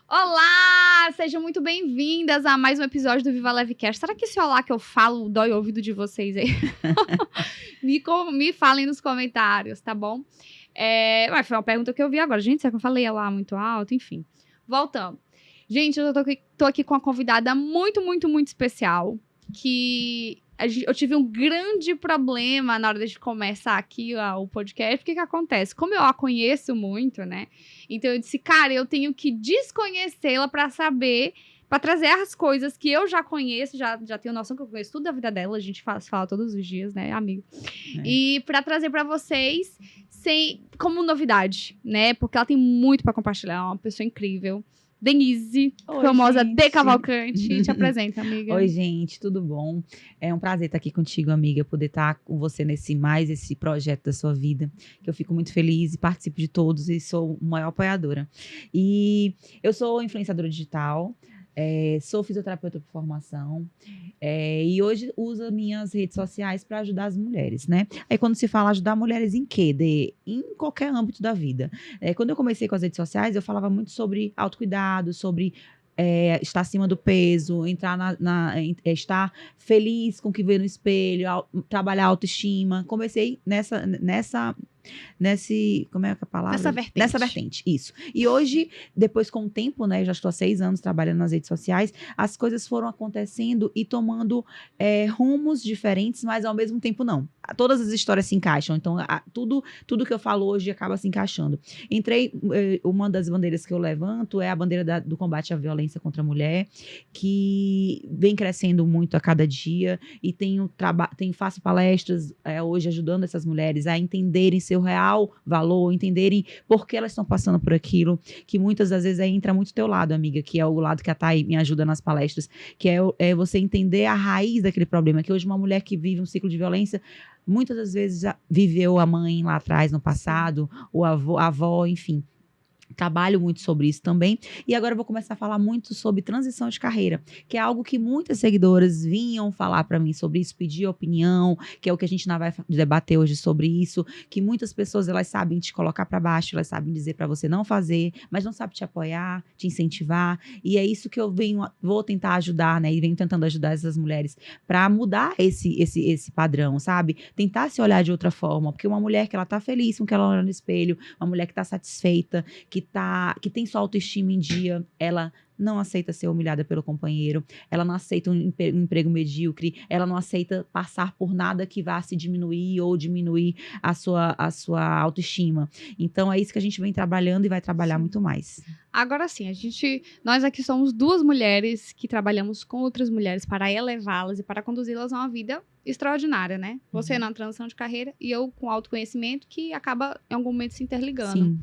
Olá! Sejam muito bem-vindas a mais um episódio do Viva Levecast. Será que esse olá que eu falo dói o ouvido de vocês aí? Me falem nos comentários, tá bom? Mas foi uma pergunta que eu vi agora. Gente, será que eu falei lá muito alto? Enfim, voltando. Gente, eu tô aqui com uma convidada muito, muito, muito especial, que eu tive um grande problema na hora de começar aqui o podcast. Porque que acontece? Como eu a conheço muito, né? Então eu disse, cara, eu tenho que desconhecê-la pra saber, pra trazer as coisas que eu já conheço, já tenho noção que eu conheço tudo da vida dela, a gente fala todos os dias, né, amigo? E pra trazer pra vocês como novidade, né? Porque ela tem muito pra compartilhar, é uma pessoa incrível. Denise, Oi, famosa gente. De Cavalcante. Te apresenta, amiga. Oi, gente, tudo bom? É um prazer estar aqui contigo, amiga, poder estar com você esse projeto da sua vida, que eu fico muito feliz e participo de todos e sou uma maior apoiadora. E eu sou influenciadora digital, sou fisioterapeuta por formação, e hoje uso minhas redes sociais para ajudar as mulheres, né? Aí quando se fala ajudar mulheres em quê? Em qualquer âmbito da vida. Quando eu comecei com as redes sociais, eu falava muito sobre autocuidado, sobre estar acima do peso, estar feliz com o que vê no espelho, trabalhar a autoestima. Comecei como é que é a palavra? Nessa vertente, isso. E hoje, depois com o tempo, né, já estou há 6 anos trabalhando nas redes sociais, as coisas foram acontecendo e tomando rumos diferentes, mas ao mesmo tempo não. Todas as histórias se encaixam, então tudo que eu falo hoje acaba se encaixando. Uma das bandeiras que eu levanto é a bandeira do combate à violência contra a mulher, que vem crescendo muito a cada dia, e faço palestras hoje ajudando essas mulheres a entenderem seu real valor, entenderem por que elas estão passando por aquilo, que muitas das vezes entra muito teu lado, amiga, que é o lado que a Thay me ajuda nas palestras, que é você entender a raiz daquele problema, que hoje uma mulher que vive um ciclo de violência, muitas das vezes já viveu a mãe lá atrás, no passado, o avô, a avó, enfim. Trabalho muito sobre isso também. E agora eu vou começar a falar muito sobre transição de carreira, que é algo que muitas seguidoras vinham falar para mim sobre isso, pedir opinião, que é o que a gente vai debater hoje sobre isso, que muitas pessoas, elas sabem te colocar para baixo, elas sabem dizer para você não fazer, mas não sabem te apoiar, te incentivar. E é isso que eu vou tentar ajudar, né? E venho tentando ajudar essas mulheres para mudar esse padrão, sabe? Tentar se olhar de outra forma, porque uma mulher que ela tá feliz com o que ela olha no espelho, uma mulher que tá satisfeita, que tem sua autoestima em dia, ela não aceita ser humilhada pelo companheiro, ela não aceita um emprego medíocre, ela não aceita passar por nada que vá se diminuir ou diminuir a sua autoestima. Então é isso que a gente vem trabalhando e vai trabalhar muito mais. Agora sim, nós aqui somos 2 mulheres que trabalhamos com outras mulheres para elevá-las e para conduzi-las a uma vida extraordinária, né? Você na transição de carreira e eu com autoconhecimento, que acaba em algum momento se interligando. Sim.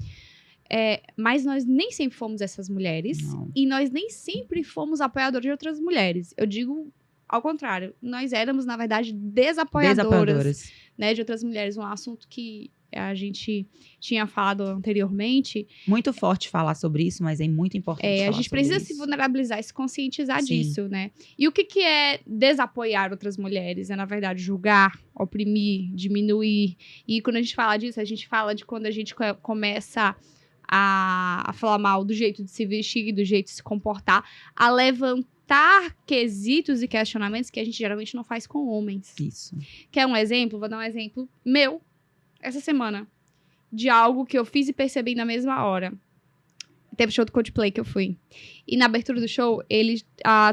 Mas nós nem sempre fomos essas mulheres. Não. E nós nem sempre fomos apoiadoras de outras mulheres. Eu digo ao contrário. Nós éramos, na verdade, desapoiadoras. Né, de outras mulheres. Um assunto que a gente tinha falado anteriormente. Muito forte falar sobre isso, mas é muito importante falar. A gente precisa se vulnerabilizar e se conscientizar Sim. disso, né? E o que é desapoiar outras mulheres? É, na verdade, julgar, oprimir, diminuir. E quando a gente fala disso, a gente fala de quando a gente começa a falar mal do jeito de se vestir, do jeito de se comportar, a levantar quesitos e questionamentos que a gente geralmente não faz com homens. Isso. Quer um exemplo? Vou dar um exemplo meu, essa semana, de algo que eu fiz e percebi na mesma hora. Teve show do Coldplay que eu fui. E na abertura do show,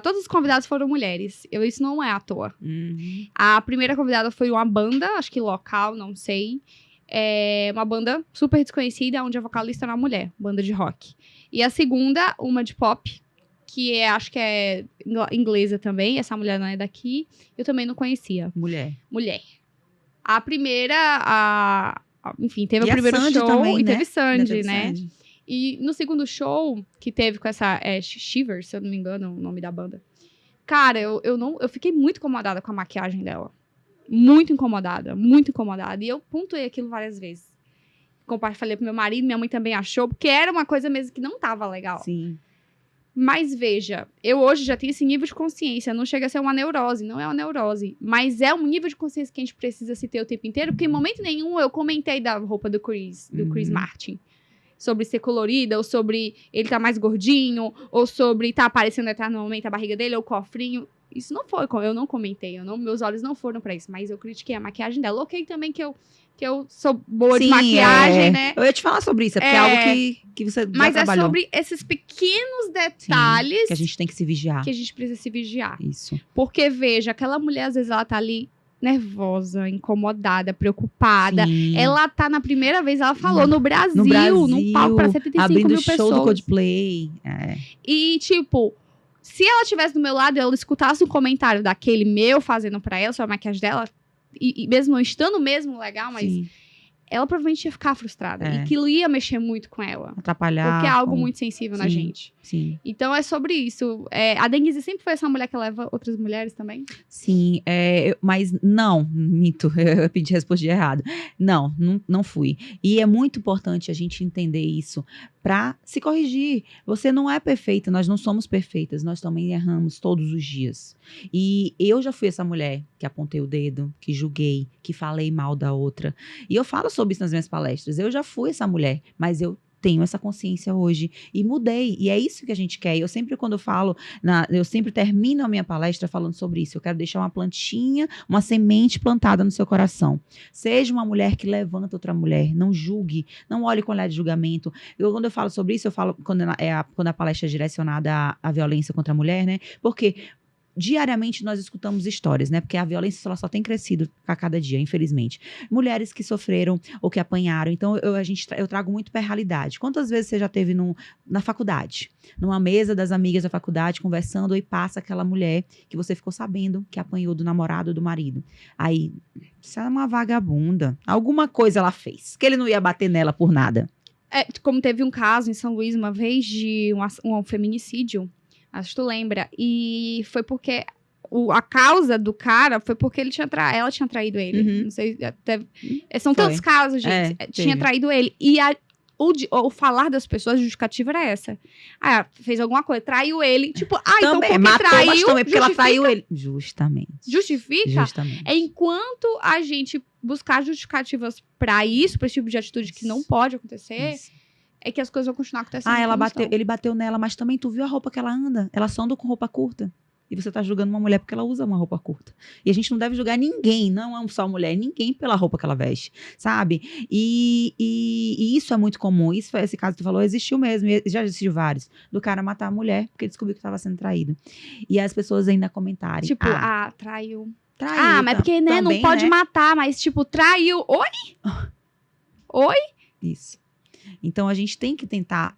todos os convidados foram mulheres. Isso não é à toa. Uhum. A primeira convidada foi uma banda, acho que local, não sei. Uma banda super desconhecida, onde a vocalista era uma mulher, banda de rock. E a segunda, uma de pop, que acho que é inglesa também. Essa mulher não é daqui. Eu também não conhecia. Mulher. A primeira, enfim, teve E o primeiro Sandy show também, e né? teve Sandy, Teve né? Sandy. E no segundo show, que teve com essa Shivers, se eu não me engano, o nome da banda. Cara, eu fiquei muito incomodada com a maquiagem dela. Muito incomodada. E eu pontuei aquilo várias vezes. Falei pro meu marido, minha mãe também achou, porque era uma coisa mesmo que não tava legal. Sim. Mas veja, eu hoje já tenho esse nível de consciência, não chega a ser uma neurose, não é uma neurose, mas é um nível de consciência que a gente precisa se ter o tempo inteiro, porque em momento nenhum eu comentei da roupa do Chris Martin. sobre ser colorida, ou sobre ele tá mais gordinho, ou sobre tá aparecendo eternamente a barriga dele, ou o cofrinho. Isso não foi, eu não comentei, meus olhos não foram pra isso, mas eu critiquei a maquiagem dela. Ok, também que eu sou boa de maquiagem, né? Eu ia te falar sobre isso, porque é algo que você já mas trabalhou. É sobre esses pequenos detalhes... Sim, que a gente tem que se vigiar. Que a gente precisa se vigiar. Isso. Porque, veja, aquela mulher, às vezes, ela tá ali nervosa, incomodada, preocupada. Sim. Ela tá, na primeira vez, ela falou, no Brasil, num palco pra 75 abrindo mil pessoas. Abrindo show do Coldplay. E, tipo... Se ela estivesse do meu lado e ela escutasse um comentário daquele meu fazendo pra ela, sobre a maquiagem dela, e mesmo não estando mesmo legal, mas Sim. ela provavelmente ia ficar frustrada. E aquilo ia mexer muito com ela. Atrapalhar. Porque é algo muito sensível Sim, na gente. Sim. Então é sobre isso. A Denise sempre foi essa mulher que leva outras mulheres também? Sim, mas não, mito, eu respondi errado. Não fui. E é muito importante a gente entender isso para se corrigir. Você não é perfeita, nós não somos perfeitas, nós também erramos todos os dias. E eu já fui essa mulher que apontei o dedo, que julguei, que falei mal da outra. E eu falo sobre isso nas minhas palestras. Eu já fui essa mulher, mas eu tenho essa consciência hoje e mudei, e é isso que a gente quer. Eu sempre, quando eu falo, eu sempre termino a minha palestra falando sobre isso. Eu quero deixar uma plantinha, uma semente plantada no seu coração. Seja uma mulher que levanta outra mulher, não julgue, não olhe com olhar de julgamento. Quando eu falo sobre isso, eu falo quando a palestra é direcionada à violência contra a mulher, né? Porque diariamente nós escutamos histórias, né? Porque a violência ela só tem crescido a cada dia, infelizmente. Mulheres que sofreram ou que apanharam. Então, eu trago muito para a realidade. Quantas vezes você já teve na faculdade? Numa mesa das amigas da faculdade, conversando, e passa aquela mulher que você ficou sabendo que apanhou do namorado ou do marido. Aí, isso é uma vagabunda. Alguma coisa ela fez, que ele não ia bater nela por nada. Como teve um caso em São Luís uma vez de um feminicídio. Acho que tu lembra. E foi porque a causa do cara foi porque ela tinha traído ele. Uhum. Não sei, são tantos casos, gente. Tinha traído ele. E o falar das pessoas, a justificativa era essa. Fez alguma coisa, traiu ele. Tipo, também, então porque matou, traiu, mas também porque ela traiu ele. Justamente. Justifica? Enquanto a gente buscar justificativas pra isso, pra esse tipo de atitude que não pode acontecer... Isso. É que as coisas vão continuar acontecendo. Ele bateu nela, mas também tu viu a roupa que ela anda? Ela só anda com roupa curta. E você tá julgando uma mulher porque ela usa uma roupa curta. E a gente não deve julgar ninguém, não é só mulher, ninguém pela roupa que ela veste, sabe? E isso é muito comum. Esse caso que tu falou, existiu mesmo, já existiu vários. Do cara matar a mulher porque descobriu que estava sendo traído. E as pessoas ainda comentarem. Tipo, traiu. Traiu. Mas porque, né, também, não pode matar, mas tipo, traiu. Oi? Isso. Então, a gente tem que tentar,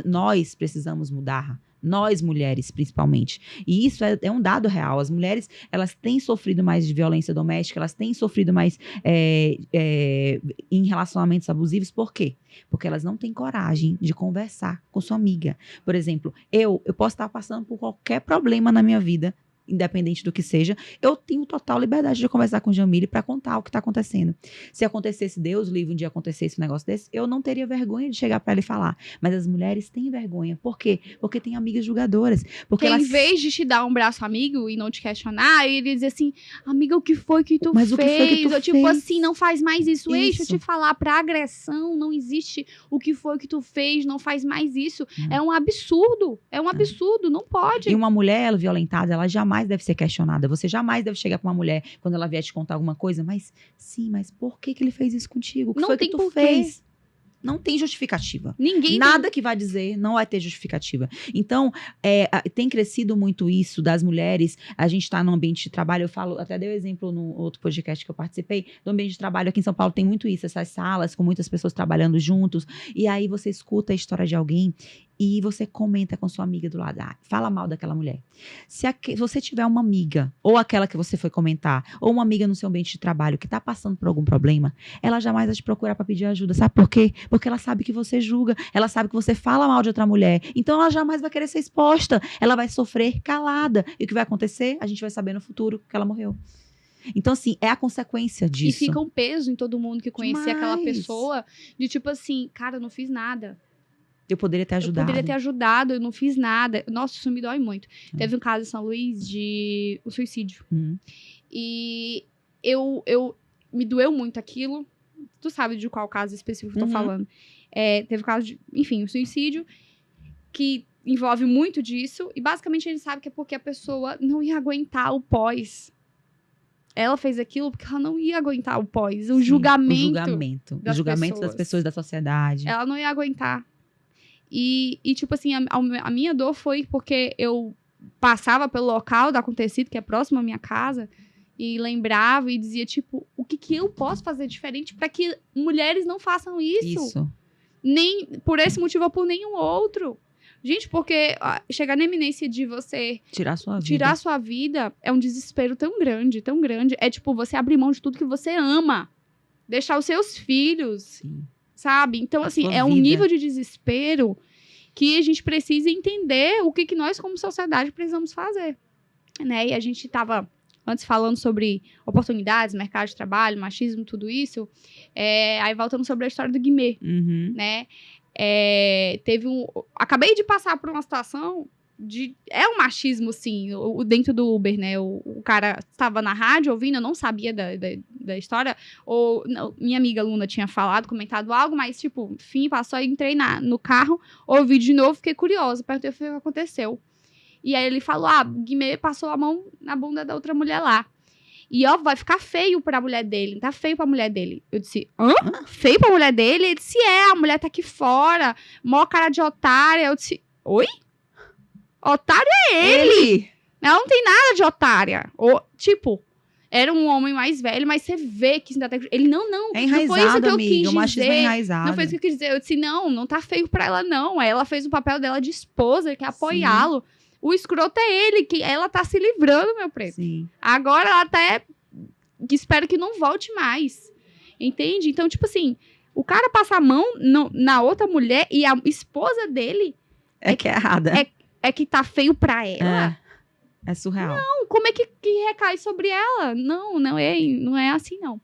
nós precisamos mudar, nós mulheres, principalmente. E isso é um dado real. As mulheres, elas têm sofrido mais de violência doméstica, elas têm sofrido mais em relacionamentos abusivos. Por quê? Porque elas não têm coragem de conversar com sua amiga. Por exemplo, eu posso estar passando por qualquer problema na minha vida, independente do que seja, eu tenho total liberdade de conversar com o Jamile para contar o que está acontecendo. Se acontecesse, Deus livre, um dia acontecesse um negócio desse, eu não teria vergonha de chegar para ela e falar. Mas as mulheres têm vergonha. Por quê? Porque tem amigas julgadoras. Porque em vez de te dar um braço amigo e não te questionar, ele dizer assim, amiga, o que foi que tu fez? O que foi que tu fez? Tipo assim, não faz mais isso. Deixa eu te falar, pra agressão não existe o que foi que tu fez, não faz mais isso. É um absurdo. É um absurdo, não pode. E uma mulher violentada, ela jamais deve ser questionada. Você jamais deve chegar pra uma mulher quando ela vier te contar alguma coisa, mas por que ele fez isso contigo? O que foi que tu fez? Não tem justificativa. Nada que vai dizer não vai ter justificativa. Então, tem crescido muito isso das mulheres. A gente está no ambiente de trabalho. Eu falo, até dei o exemplo no outro podcast que eu participei. Do ambiente de trabalho aqui em São Paulo tem muito isso. Essas salas com muitas pessoas trabalhando juntos. E aí você escuta a história de alguém e você comenta com sua amiga do lado. Fala mal daquela mulher. Se você tiver uma amiga, ou aquela que você foi comentar, ou uma amiga no seu ambiente de trabalho que está passando por algum problema, ela jamais vai te procurar para pedir ajuda. Sabe por quê? Porque ela sabe que você julga, ela sabe que você fala mal de outra mulher. Então ela jamais vai querer ser exposta. Ela vai sofrer calada. E o que vai acontecer? A gente vai saber no futuro que ela morreu. Então, assim, é a consequência disso. E fica um peso em todo mundo que conhecia aquela pessoa, de tipo assim, cara, eu não fiz nada. Eu poderia ter ajudado. Eu não fiz nada. Nossa, isso me dói muito. Teve um caso em São Luís de um suicídio. E me doeu muito aquilo. Tu sabe de qual caso específico eu tô falando. teve o caso de, enfim, um suicídio que envolve muito disso. E basicamente a gente sabe que é porque a pessoa não ia aguentar o pós. Ela fez aquilo porque ela não ia aguentar o pós. O julgamento das pessoas, da sociedade. Ela não ia aguentar. E tipo assim, a minha dor foi porque eu passava pelo local do acontecido, que é próximo à minha casa, e lembrava e dizia, tipo, o que eu posso fazer diferente para que mulheres não façam isso? Nem por esse motivo ou por nenhum outro. Gente, porque chegar na iminência de você tirar sua vida é um desespero tão grande, tão grande. É tipo, você abrir mão de tudo que você ama. Deixar os seus filhos, Sim. Sabe? Então, assim, é um nível de desespero que a gente precisa entender o que nós, como sociedade, precisamos fazer. Né? E a gente estava antes falando sobre oportunidades, mercado de trabalho, machismo, tudo isso. Aí voltando sobre a história do Guimê, né? Acabei de passar por uma situação é um machismo, sim, dentro do Uber, né? O cara estava na rádio ouvindo, eu não sabia da história, minha amiga Luna tinha comentado algo, mas, tipo, enfim, passou, eu entrei no carro, ouvi de novo, fiquei curiosa, perguntei o que aconteceu. E aí ele falou, Guimê passou a mão na bunda da outra mulher lá. E, vai ficar feio pra mulher dele. Tá feio pra mulher dele. Eu disse, feio pra mulher dele? Ele disse, a mulher tá aqui fora. Mó cara de otária. Eu disse, oi? Otário é ele. Ela não tem nada de otária. Tipo, era um homem mais velho, mas você vê que... Ele, não. É enraizado, não foi isso que eu quis dizer. O machismo é enraizado. Não foi isso que eu quis dizer. Eu disse, não tá feio pra ela, não. Ela fez o papel dela de esposa, que é apoiá-lo. O escroto é ele, que ela tá se livrando, meu preto. Sim. Agora ela até espero que não volte mais. Entende? Então, tipo assim, o cara passa a mão na outra mulher e a esposa dele... que é errada. É que tá feio pra ela. É surreal. Não, como é que recai sobre ela? Não é assim, não.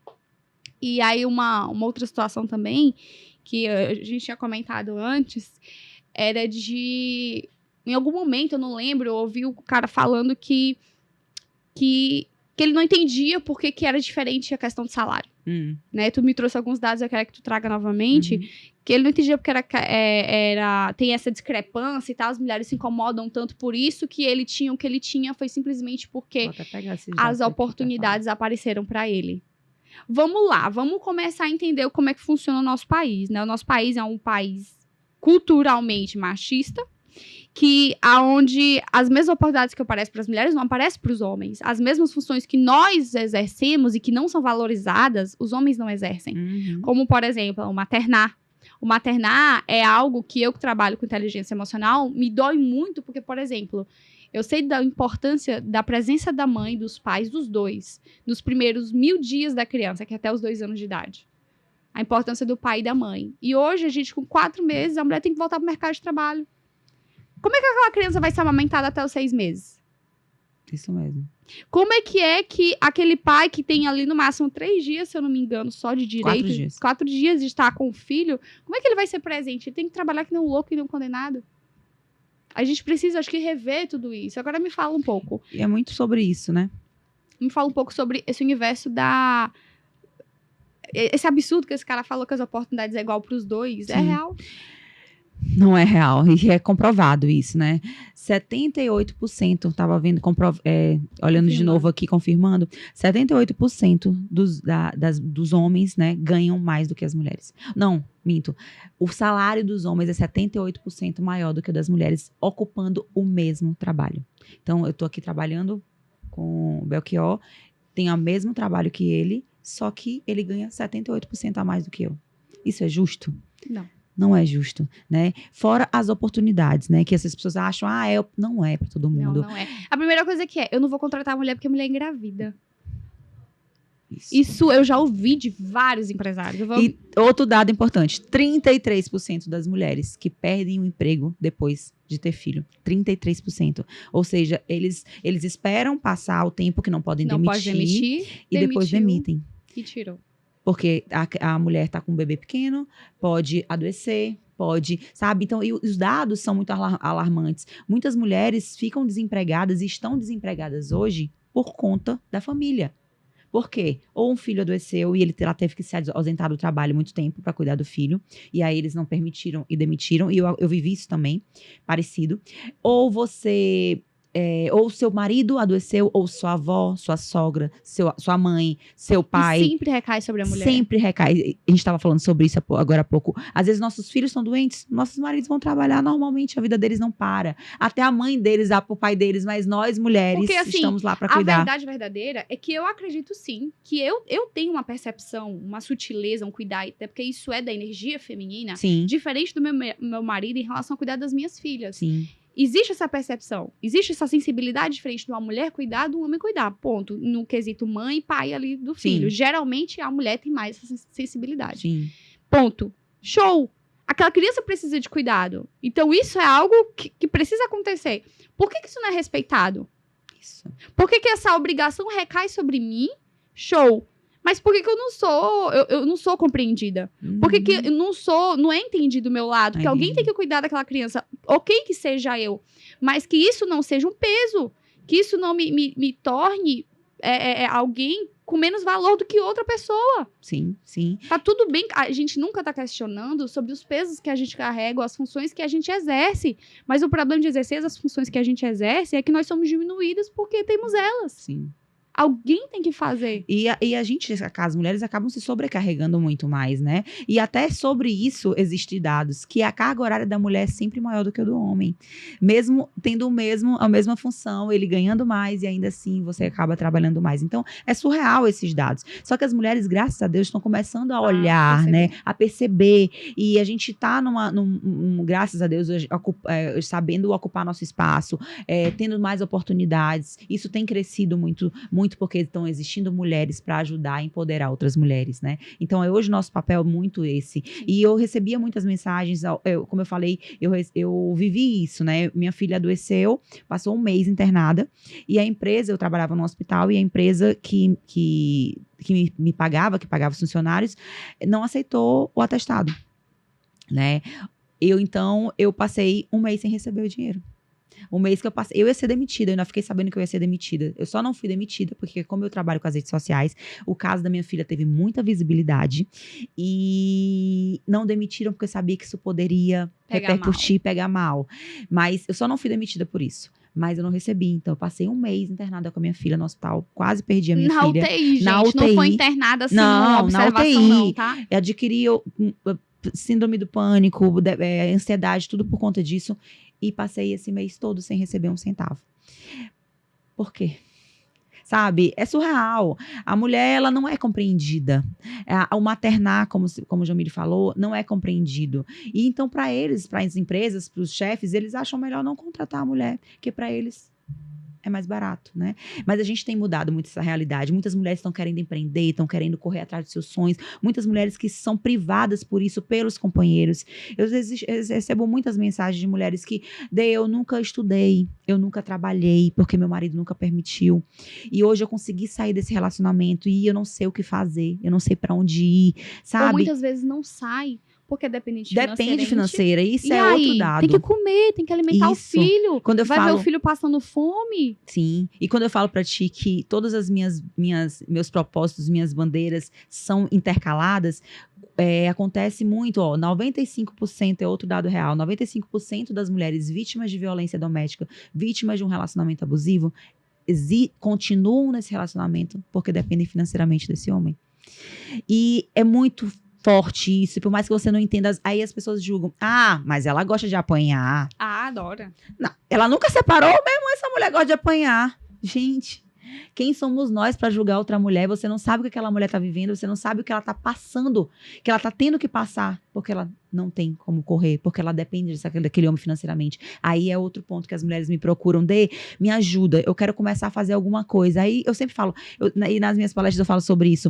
E aí, uma outra situação também, que a gente tinha comentado antes, era de... Em algum momento, eu não lembro, eu ouvi o cara falando que ele não entendia por que era diferente a questão de salário. Né? Tu me trouxe alguns dados, eu quero que tu traga novamente. Que ele não entendia porque tem essa discrepância e tal, as mulheres se incomodam tanto por isso, que ele tinha o que ele tinha foi simplesmente porque as oportunidades apareceram para ele. Vamos lá, vamos começar a entender como é que funciona o nosso país, né? O nosso país é um país culturalmente machista, que aonde as mesmas oportunidades que aparecem para as mulheres não aparecem para os homens. As mesmas funções que nós exercemos e que não são valorizadas, os homens não exercem. Como, por exemplo, o maternar. O maternar é algo que eu que trabalho com inteligência emocional me dói muito, porque, por exemplo, eu sei da importância da presença da mãe, dos pais, dos dois, nos primeiros 1000 dias da criança, que é até os 2 anos de idade. A importância do pai e da mãe. E hoje, a gente, com 4 meses, a mulher tem que voltar para o mercado de trabalho. Como é que aquela criança vai ser amamentada até os 6 meses? Isso mesmo. Como é que aquele pai que tem ali no máximo 3 dias, se eu não me engano, só de direito... 4 dias de estar com o filho, como é que ele vai ser presente? Ele tem que trabalhar que nem um louco e nem um condenado. A gente precisa, acho que, rever tudo isso. Agora me fala um pouco. E é muito sobre isso, né? Me fala um pouco sobre esse universo esse absurdo que esse cara falou que as oportunidades é igual para os dois. Sim. É real? Não é real, e é comprovado isso, né? 78%, estava vendo, olhando de novo aqui, confirmando, 78% dos homens, né, ganham mais do que as mulheres. Não, minto. O salário dos homens é 78% maior do que o das mulheres, ocupando o mesmo trabalho. Então, eu estou aqui trabalhando com o Belchior, tenho o mesmo trabalho que ele, só que ele ganha 78% a mais do que eu. Isso é justo? Não é justo, né? Fora as oportunidades, né? Que essas pessoas acham, não é pra todo mundo. Não é. A primeira coisa eu não vou contratar a mulher porque a mulher é engravida. Isso eu já ouvi de vários empresários. E outro dado importante, 33% das mulheres que perdem o emprego depois de ter filho. 33%. Ou seja, eles esperam passar o tempo que não podem demitir e depois demitem. E tiram. Porque a mulher está com um bebê pequeno, pode adoecer, sabe? Então, e os dados são muito alarmantes. Muitas mulheres ficam desempregadas e estão desempregadas hoje por conta da família. Por quê? Ou um filho adoeceu e ela teve que se ausentar do trabalho muito tempo para cuidar do filho, e aí eles não permitiram e demitiram, e eu vivi isso também, parecido. Ou você... ou seu marido adoeceu, ou sua avó, sua sogra, sua mãe, seu pai. E sempre recai sobre a mulher. Sempre recai. A gente estava falando sobre isso agora há pouco. Às vezes nossos filhos estão doentes, nossos maridos vão trabalhar normalmente, a vida deles não para. Até a mãe deles, o pai deles, mas nós, mulheres, porque, assim, estamos lá para cuidar. A verdade verdadeira é que eu acredito sim, que eu tenho uma percepção, uma sutileza, um cuidado, até porque isso é da energia feminina, sim, diferente do meu marido em relação a cuidar das minhas filhas. Sim. Existe essa percepção, existe essa sensibilidade diferente de uma mulher cuidar, do homem cuidar, ponto. No quesito mãe e pai ali do filho. Sim. Geralmente, a mulher tem mais essa sensibilidade. Sim. Ponto. Show! Aquela criança precisa de cuidado. Então, isso é algo que precisa acontecer. Por que isso não é respeitado? Isso. Por que essa obrigação recai sobre mim? Show! Mas por que eu não sou, eu não sou compreendida? Por que eu não é entendido do meu lado? Porque alguém tem que cuidar daquela criança. Ok que seja eu, mas que isso não seja um peso. Que isso não me torne alguém com menos valor do que outra pessoa. Sim, sim. Tá tudo bem, a gente nunca tá questionando sobre os pesos que a gente carrega, as funções que a gente exerce. Mas o problema de exercer as funções que a gente exerce é que nós somos diminuídas porque temos elas. Sim. Alguém tem que fazer. E a gente, as mulheres acabam se sobrecarregando muito mais, né? E até sobre isso existem dados, que a carga horária da mulher é sempre maior do que a do homem. Mesmo tendo a mesma função, ele ganhando mais e ainda assim você acaba trabalhando mais. Então, é surreal esses dados. Só que as mulheres, graças a Deus, estão começando a olhar, né? A perceber. E a gente tá graças a Deus, sabendo ocupar nosso espaço, tendo mais oportunidades. Isso tem crescido muito porque estão existindo mulheres para ajudar a empoderar outras mulheres, né? Então, hoje o nosso papel é muito esse. E eu recebia muitas mensagens, como eu falei, eu vivi isso, né? Minha filha adoeceu, passou um mês internada, e a empresa, eu trabalhava no hospital, e a empresa que me pagava, que pagava os funcionários, não aceitou o atestado, né? Então, eu passei um mês sem receber o dinheiro. Um mês que eu ia ser demitida, eu ainda fiquei sabendo que eu ia ser demitida. Eu só não fui demitida, porque como eu trabalho com as redes sociais, o caso da minha filha teve muita visibilidade e não demitiram porque eu sabia que isso poderia repercutir e pegar mal. Mas eu só não fui demitida por isso. Mas eu não recebi, então eu passei um mês internada com a minha filha no hospital, quase perdi a minha filha. Na UTI, gente, não foi internada assim, não, observação na UTI, não, tá? Eu adquiri síndrome do pânico, ansiedade, tudo por conta disso. E passei esse mês todo sem receber um centavo. Por quê? Sabe? É surreal. A mulher, ela não é compreendida. O maternar, como o Jamile falou, não é compreendido. E então, para eles, para as empresas, para os chefes, eles acham melhor não contratar a mulher, porque para eles é mais barato, né? Mas a gente tem mudado muito essa realidade. Muitas mulheres estão querendo empreender, estão querendo correr atrás dos seus sonhos. Muitas mulheres que são privadas por isso, pelos companheiros. Eu recebo muitas mensagens de mulheres que, eu nunca estudei, eu nunca trabalhei, porque meu marido nunca permitiu. E hoje eu consegui sair desse relacionamento e eu não sei o que fazer, eu não sei para onde ir, sabe? Ou muitas vezes não sai. Porque é dependente financeira. Isso é outro dado. Tem que comer, tem que alimentar o filho. Quando eu ver o filho passando fome. Sim. E quando eu falo pra ti que todas as meus propósitos, minhas bandeiras são intercaladas, acontece muito, 95% é outro dado real, 95% das mulheres vítimas de violência doméstica, vítimas de um relacionamento abusivo, continuam nesse relacionamento porque dependem financeiramente desse homem. E é muito forte isso, por mais que você não entenda, aí as pessoas julgam, mas ela gosta de apanhar. Adora. Não, ela nunca separou, mesmo essa mulher gosta de apanhar. Gente, quem somos nós para julgar outra mulher? Você não sabe o que aquela mulher tá vivendo, você não sabe o que ela tá passando, que ela tá tendo que passar, porque ela não tem como correr, porque ela depende daquele homem financeiramente. Aí é outro ponto que as mulheres me procuram, me ajuda, eu quero começar a fazer alguma coisa. Aí eu sempre falo, e nas minhas palestras eu falo sobre isso.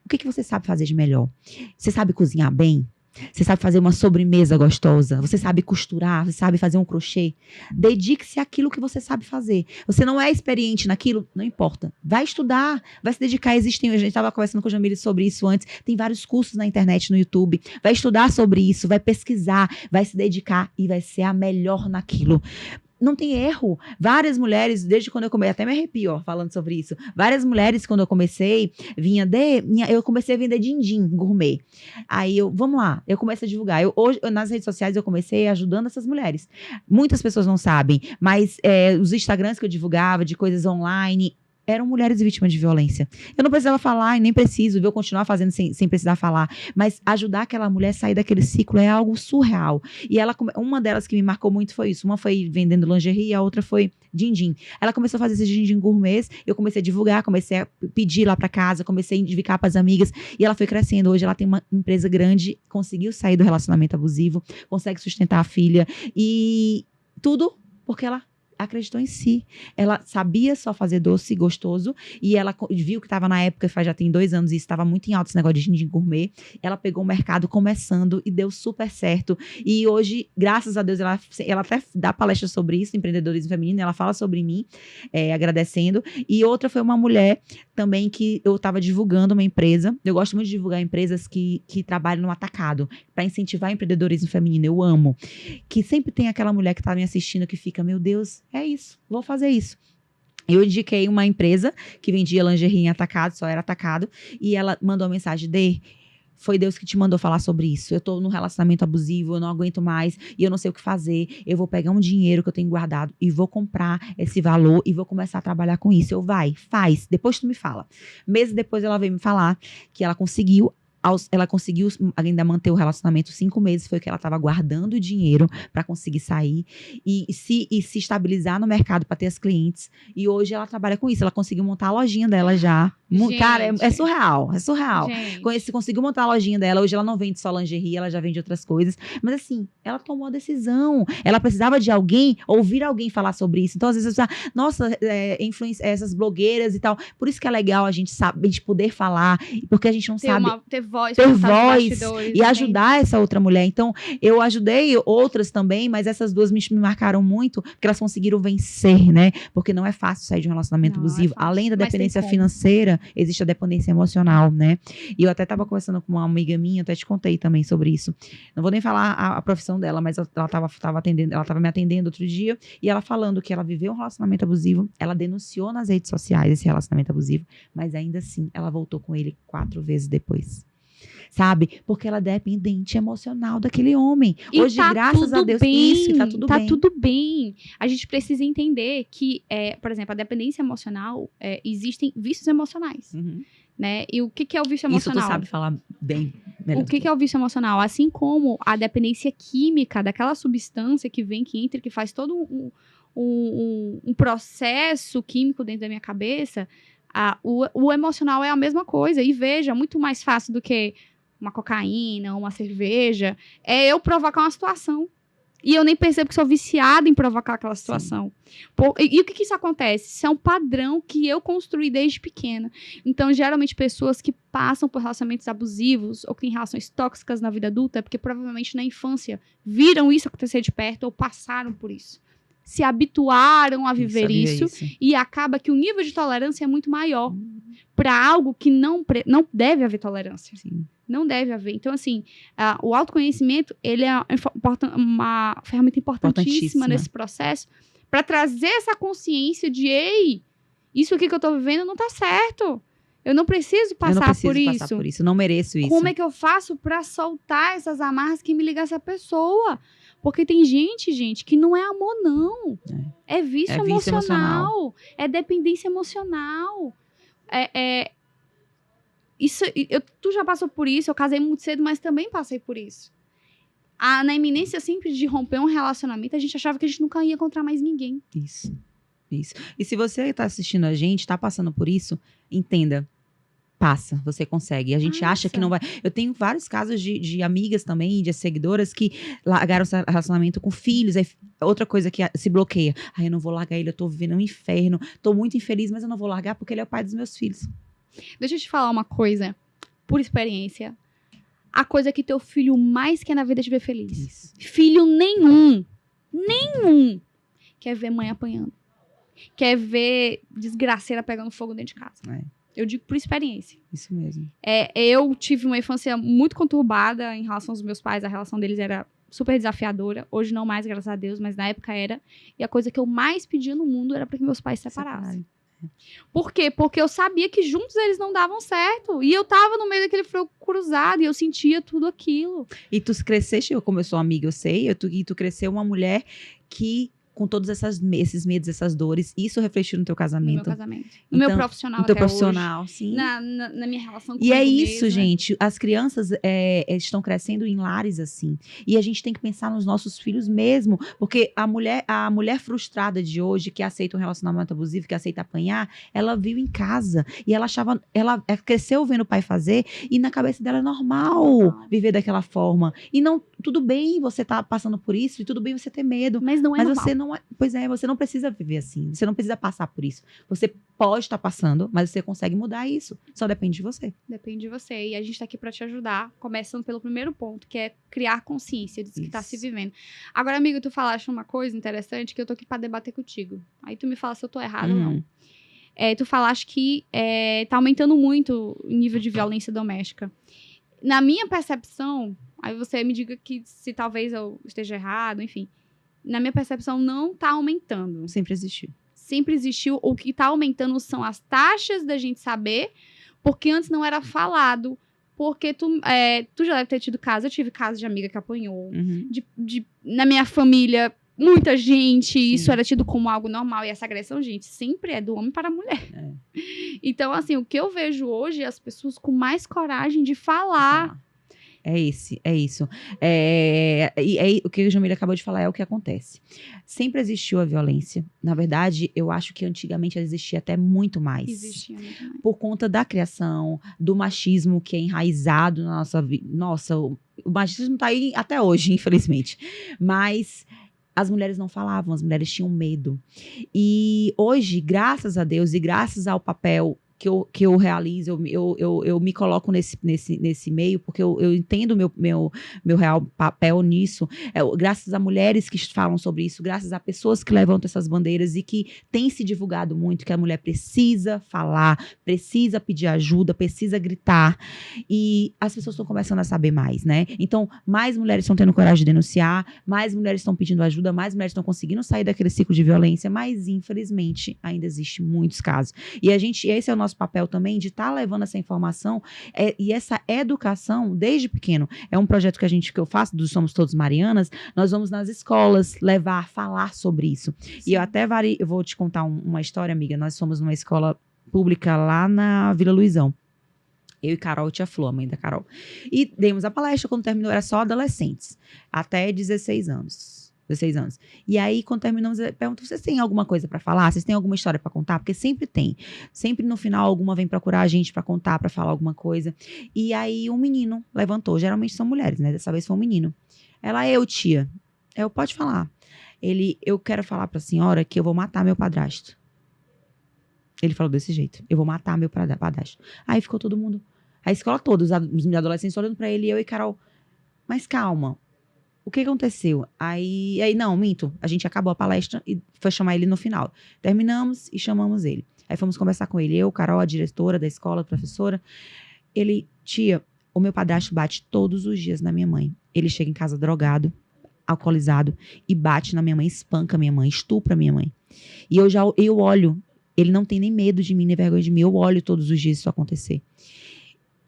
O que você sabe fazer de melhor? Você sabe cozinhar bem? Você sabe fazer uma sobremesa gostosa? Você sabe costurar? Você sabe fazer um crochê? Dedique-se àquilo que você sabe fazer. Você não é experiente naquilo? Não importa. Vai estudar, vai se dedicar. A gente estava conversando com o Jamile sobre isso antes. Tem vários cursos na internet, no YouTube. Vai estudar sobre isso, vai pesquisar, vai se dedicar e vai ser a melhor naquilo. não tem erro. Várias mulheres, desde quando eu comecei, até me arrepio, ó, falando sobre isso. Várias mulheres, quando eu comecei, eu comecei a vender din-din gourmet. Aí vamos lá, eu comecei a divulgar. Hoje, nas redes sociais, eu comecei ajudando essas mulheres. Muitas pessoas não sabem, mas os Instagrams que eu divulgava, de coisas online, eram mulheres vítimas de violência. Eu não precisava falar e nem preciso, vou continuar fazendo sem precisar falar. Mas ajudar aquela mulher a sair daquele ciclo é algo surreal. E uma delas que me marcou muito foi isso. Uma foi vendendo lingerie e a outra foi din-din. Ela começou a fazer esse din-din gourmet, eu comecei a divulgar, comecei a pedir lá pra casa, comecei a indicar pras amigas e ela foi crescendo. Hoje ela tem uma empresa grande, conseguiu sair do relacionamento abusivo, consegue sustentar a filha e tudo porque ela acreditou em si. Ela sabia só fazer doce gostoso e ela viu que estava na época, já tem 2 anos, e estava muito em alta esse negócio de din-din gourmet. Ela pegou o mercado começando e deu super certo. E hoje, graças a Deus, ela até dá palestra sobre isso, empreendedorismo feminino, ela fala sobre mim, agradecendo. E outra foi uma mulher também que eu estava divulgando uma empresa. Eu gosto muito de divulgar empresas que trabalham no atacado, para incentivar o empreendedorismo feminino. Eu amo. Que sempre tem aquela mulher que está me assistindo que fica, meu Deus, é isso, vou fazer isso. Eu indiquei uma empresa que vendia lingerie em atacado, só era atacado, e ela mandou uma mensagem, foi Deus que te mandou falar sobre isso. Eu tô num relacionamento abusivo, eu não aguento mais e eu não sei o que fazer. Eu vou pegar um dinheiro que eu tenho guardado e vou comprar esse valor e vou começar a trabalhar com isso. Faz, depois tu me fala. Meses depois ela veio me falar que ela conseguiu ainda manter o relacionamento 5 meses, foi que ela estava guardando o dinheiro para conseguir sair e se estabilizar no mercado para ter as clientes. E hoje ela trabalha com isso, ela conseguiu montar a lojinha dela já. Gente, cara, é surreal, é surreal. Conseguiu montar a lojinha dela, hoje ela não vende só lingerie, ela já vende outras coisas. Mas assim, ela tomou a decisão, ela precisava de alguém, ouvir alguém falar sobre isso. Então às vezes, nossa, essas blogueiras e tal, por isso que é legal a gente poder falar, porque a gente não sabe... ter voz e ajudar essa outra mulher. Então, eu ajudei outras também, mas essas duas me marcaram muito, porque elas conseguiram vencer, né? Porque não é fácil sair de um relacionamento abusivo. Além da dependência financeira, existe a dependência emocional, né? E eu até estava conversando com uma amiga minha, até te contei também sobre isso. Não vou nem falar a profissão dela, mas ela estava me atendendo outro dia, e ela falando que ela viveu um relacionamento abusivo, ela denunciou nas redes sociais esse relacionamento abusivo, mas ainda assim, ela voltou com ele 4 vezes depois. Sabe? Porque ela é dependente emocional daquele homem. E hoje, graças a Deus, isso, tá tudo bem. Tá tudo bem. A gente precisa entender que, por exemplo, a dependência emocional, existem vícios emocionais. Uhum. Né? E o que é o vício emocional? Isso tu sabe falar bem melhor. O que é o vício emocional? Assim como a dependência química daquela substância que entra, que faz todo um processo químico dentro da minha cabeça, o emocional é a mesma coisa. E veja, muito mais fácil do que uma cocaína, uma cerveja, é eu provocar uma situação. E eu nem percebo que sou viciada em provocar aquela situação. E o que isso acontece? Isso é um padrão que eu construí desde pequena. Então, geralmente, pessoas que passam por relacionamentos abusivos ou que têm relações tóxicas na vida adulta é porque provavelmente na infância viram isso acontecer de perto ou passaram por isso. Se habituaram a viver isso. E acaba que o nível de tolerância é muito maior para algo que não deve haver tolerância. Sim. Não deve haver. Então, assim, o autoconhecimento, ele é uma ferramenta importantíssima nesse processo para trazer essa consciência de, ei, isso aqui que eu tô vivendo não tá certo. Eu não preciso passar por isso. Não mereço isso. Como é que eu faço para soltar essas amarras que me ligam a essa pessoa? Porque tem gente, que não é amor, não. É vício emocional. É dependência emocional. Tu já passou por isso, eu casei muito cedo, mas também passei por isso. Na iminência sempre de romper um relacionamento, a gente achava que a gente nunca ia encontrar mais ninguém. Isso. E se você está assistindo a gente, está passando por isso, entenda. Passa, você consegue. A gente acha que não vai... Eu tenho vários casos de amigas também, de seguidoras que largaram esse relacionamento com filhos. Aí, outra coisa que se bloqueia. Eu não vou largar ele, eu tô vivendo um inferno. Tô muito infeliz, mas eu não vou largar porque ele é o pai dos meus filhos. Deixa eu te falar uma coisa, por experiência. A coisa que teu filho mais quer na vida é te ver feliz. Isso. Filho nenhum quer ver mãe apanhando. Quer ver desgraceira pegando fogo dentro de casa. Eu digo por experiência. Isso mesmo. Eu tive uma infância muito conturbada em relação aos meus pais. A relação deles era super desafiadora. Hoje não mais, graças a Deus, mas na época era. E a coisa que eu mais pedia no mundo era para que meus pais se separassem. Por quê? Porque eu sabia que juntos eles não davam certo. E eu tava no meio daquele fogo cruzado e eu sentia tudo aquilo. E tu cresceste, como eu sou amiga, eu sei, e tu cresceu uma mulher que, com todos esses medos, essas dores, isso refletiu no teu casamento. No meu casamento. No meu profissional no teu profissional, hoje, sim. Na minha relação com E é isso, mesma. gente. As crianças estão crescendo em lares assim. E a gente tem que pensar nos nossos filhos mesmo. Porque a mulher frustrada de hoje, que aceita um relacionamento abusivo, que aceita apanhar, ela viu em casa. E ela cresceu vendo o pai fazer. E na cabeça dela é normal viver daquela forma. E não, tudo bem você tá passando por isso. E tudo bem você ter medo. Mas não é normal. Você não, pois é, você não precisa viver assim. Você não precisa passar por isso. Você pode estar passando, mas você consegue mudar isso. Só depende de você. Depende de você. E a gente tá aqui pra te ajudar, começando pelo primeiro ponto, que é criar consciência disso que tá se vivendo. Agora, amigo, tu falaste uma coisa interessante que eu tô aqui pra debater contigo. Aí tu me fala se eu tô errada ou não. Tu falaste que tá aumentando muito o nível de violência doméstica. Na minha percepção, aí você me diga que se talvez eu esteja errado, enfim. Na minha percepção, não tá aumentando. Sempre existiu. Sempre existiu. O que tá aumentando são as taxas da gente saber, porque antes não era falado. Porque tu já deve ter tido caso. Eu tive caso de amiga que apanhou. Na minha família, muita gente. Sim. Isso era tido como algo normal. E essa agressão, gente, sempre é do homem para a mulher. Então, assim, o que eu vejo hoje é as pessoas com mais coragem de falar. É isso. O que a Jamília acabou de falar é o que acontece. Sempre existiu a violência. Na verdade, eu acho que antigamente ela existia até muito mais. Existia muito mais. Por conta da criação, do machismo que é enraizado na nossa vida. Nossa, o machismo tá aí até hoje, infelizmente. Mas as mulheres não falavam, as mulheres tinham medo. E hoje, graças a Deus e graças ao papel que eu realizo, eu me coloco nesse meio, porque eu entendo o meu real papel nisso, graças a mulheres que falam sobre isso, graças a pessoas que levantam essas bandeiras e que tem se divulgado muito que a mulher precisa falar, precisa pedir ajuda, precisa gritar, e as pessoas estão começando a saber mais, né? Então, mais mulheres estão tendo coragem de denunciar, mais mulheres estão pedindo ajuda, mais mulheres estão conseguindo sair daquele ciclo de violência, mas, infelizmente, ainda existem muitos casos. E esse é o nosso papel também, de estar levando essa informação e essa educação desde pequeno. É um projeto que eu faço, do Somos Todos Marianas, nós vamos nas escolas falar sobre isso. Sim. E eu vou te contar uma história, amiga. Nós somos numa escola pública lá na Vila Luizão. Eu e Carol, tia Flor, a mãe da Carol. E demos a palestra, quando terminou, era só adolescentes, até 16 anos. E aí, quando terminamos, eu pergunto, vocês têm alguma coisa pra falar? Vocês têm alguma história pra contar? Porque sempre tem. Sempre no final, alguma vem procurar a gente pra contar, pra falar alguma coisa. E aí, um menino levantou. Geralmente são mulheres, né? Dessa vez foi um menino. Ela, tia. Pode falar. Eu quero falar pra senhora que eu vou matar meu padrasto. Ele falou desse jeito. Eu vou matar meu padrasto. Aí ficou todo mundo, a escola toda, os adolescentes olhando pra ele, eu e Carol, mas calma. O que aconteceu? Aí, não, minto. A gente acabou a palestra e foi chamar ele no final. Terminamos e chamamos ele. Aí fomos conversar com ele. Eu, Carol, a diretora da escola, a professora. Ele, tia, o meu padrasto bate todos os dias na minha mãe. Ele chega em casa drogado, alcoolizado, e bate na minha mãe, espanca minha mãe, estupra minha mãe. E eu olho, ele não tem nem medo de mim, nem vergonha de mim. Eu olho todos os dias isso acontecer.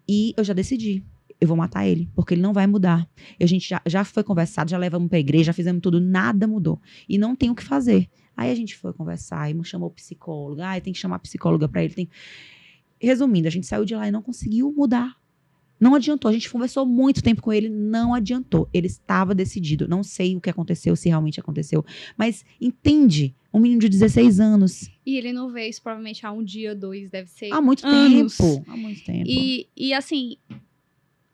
E eu já decidi. Eu vou matar ele, porque ele não vai mudar. A gente já foi conversado, já levamos pra igreja, já fizemos tudo, nada mudou. E não tem o que fazer. Aí a gente foi conversar, e chamou o psicólogo. Tem que chamar a psicóloga pra ele. Resumindo, a gente saiu de lá e não conseguiu mudar. Não adiantou. A gente conversou muito tempo com ele, não adiantou. Ele estava decidido. Não sei o que aconteceu, se realmente aconteceu. Mas entende, um menino de 16 anos. E ele não vê isso provavelmente há um dia, 2, deve ser há muito anos. Tempo. Há muito tempo. E assim...